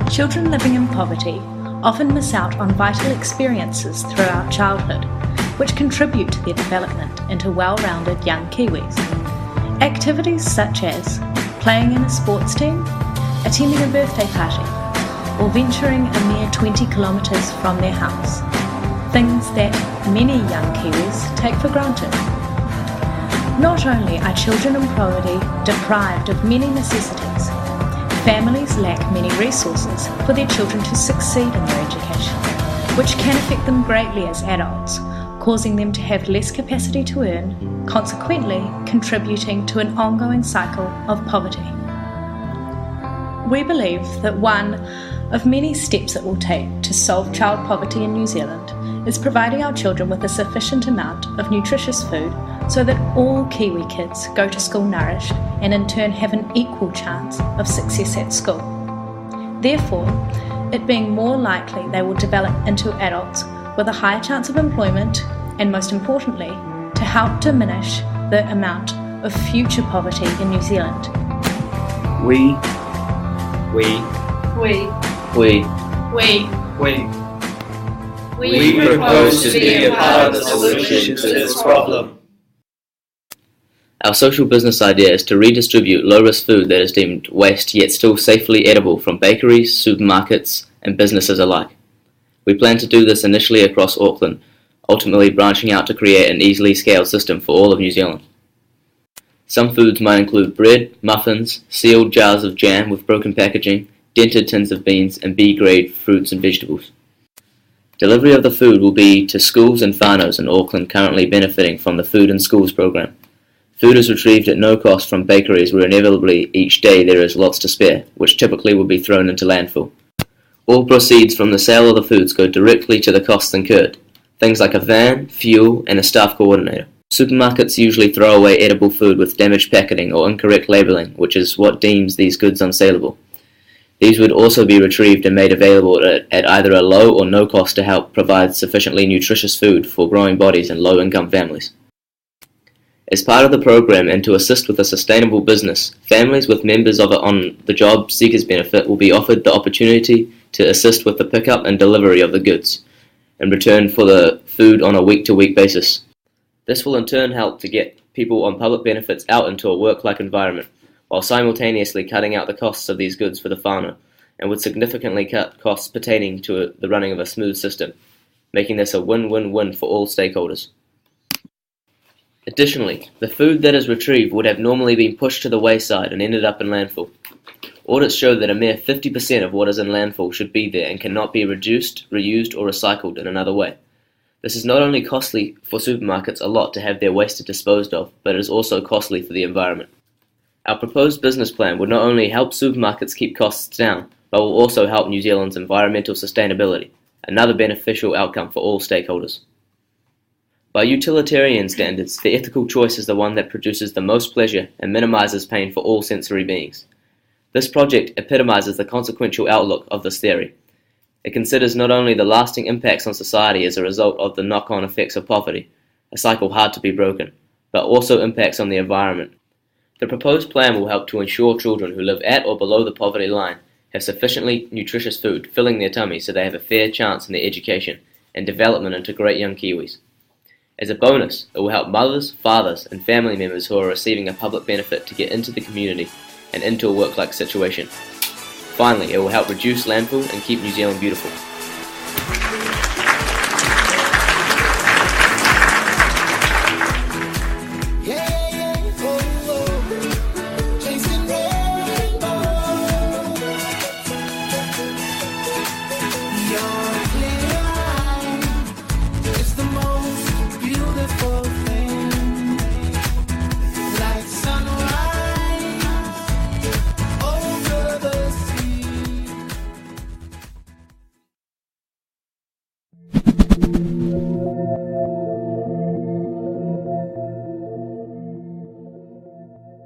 Children living in poverty often miss out on vital experiences throughout childhood, which contribute to their development into well-rounded young Kiwis. Activities such as playing in a sports team, attending a birthday party, or venturing a mere 20 kilometres from their house. Things that many young Kiwis take for granted. Not only are children in poverty deprived of many necessities, families lack many resources for their children to succeed in their education, which can affect them greatly as adults, causing them to have less capacity to earn, consequently contributing to an ongoing cycle of poverty. We believe that one of many steps it will take to solve child poverty in New Zealand is providing our children with a sufficient amount of nutritious food so that all Kiwi kids go to school nourished and in turn have an equal chance of success at school. Therefore, it being more likely they will develop into adults with a higher chance of employment and, most importantly, to help diminish the amount of future poverty in New Zealand. We propose to be a part of the solution to this problem. Our social business idea is to redistribute low-risk food that is deemed waste yet still safely edible from bakeries, supermarkets, and businesses alike. We plan to do this initially across Auckland, ultimately branching out to create an easily scaled system for all of New Zealand. Some foods might include bread, muffins, sealed jars of jam with broken packaging, dented tins of beans, and B-grade fruits and vegetables. Delivery of the food will be to schools and whānaus in Auckland currently benefiting from the Food in Schools program. Food is retrieved at no cost from bakeries where inevitably each day there is lots to spare, which typically will be thrown into landfill. All proceeds from the sale of the foods go directly to the costs incurred, things like a van, fuel, and a staff coordinator. Supermarkets usually throw away edible food with damaged packaging or incorrect labelling, which is what deems these goods unsaleable. These would also be retrieved and made available at either a low or no cost to help provide sufficiently nutritious food for growing bodies and low-income families. As part of the program and to assist with a sustainable business, families with members of an on-the-job seekers benefit will be offered the opportunity to assist with the pickup and delivery of the goods, in return for the food on a week-to-week basis. This will in turn help to get people on public benefits out into a work-like environment, while simultaneously cutting out the costs of these goods for the whānau, and would significantly cut costs pertaining to the running of a smooth system, making this a win-win-win for all stakeholders. Additionally, the food that is retrieved would have normally been pushed to the wayside and ended up in landfill. Audits show that a mere 50% of what is in landfill should be there and cannot be reduced, reused, or recycled in another way. This is not only costly for supermarkets a lot to have their waste disposed of, but it is also costly for the environment. Our proposed business plan would not only help supermarkets keep costs down, but will also help New Zealand's environmental sustainability, another beneficial outcome for all stakeholders. By utilitarian standards, the ethical choice is the one that produces the most pleasure and minimizes pain for all sensory beings. This project epitomizes the consequential outlook of this theory. It considers not only the lasting impacts on society as a result of the knock-on effects of poverty, a cycle hard to be broken, but also impacts on the environment. The proposed plan will help to ensure children who live at or below the poverty line have sufficiently nutritious food filling their tummies so they have a fair chance in their education and development into great young Kiwis. As a bonus, it will help mothers, fathers, and family members who are receiving a public benefit to get into the community and into a work-like situation. Finally, it will help reduce landfill and keep New Zealand beautiful.